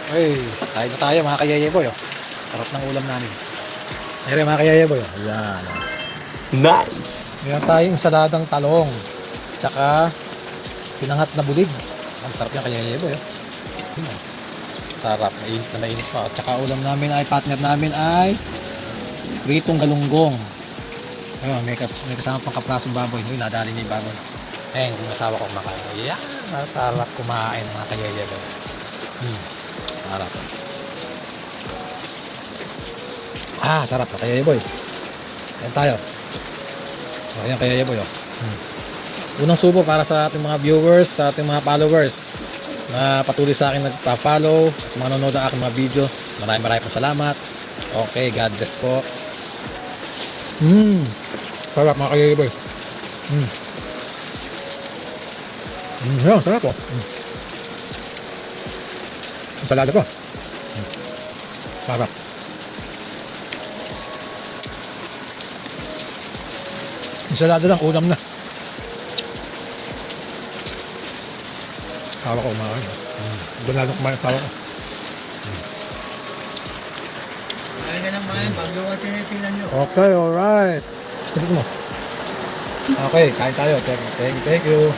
Ay, kain na tayo mga kayaya boy. Oh. Sarap ng ulam namin. Ayun mga kayaya boy. Oh. Ayan. Oh. Nice! Meron tayong saladang talong. Tsaka pinangat na bulig. Ang sarap yung kayaya boy. Oh. Yun, oh. Sarap. Mainit pa. Oh. Tsaka ulam namin ay, partner namin ay pritong galunggong. Ayun, may kasama pang kaprasong baboy. Yun, nadali niya yung baboy. Ayun, kung asawa ko kumakain. Ayan, masarap kumain mga kayaya boy. Sarap. Sarap na kayaya boy. Ayan tayo. Ayan kayaya boy. Unang subo para sa ating mga viewers, sa ating mga followers na patuloy sa akin nagpa-follow at mga nanonood ng aking mga video. Maraming po salamat. Okay, God bless po. Sarap mga kayaya boy. Yan, sarap po. Ang salada po. Sarap. Salada lang, ulam na. Tawa ko umakain. Doon lalo kumain ang tawa ko. Kaya ka naman, bago ka tinitingnan nyo. Okay, alright. Sabi mo. Okay, kain tayo. Thank you.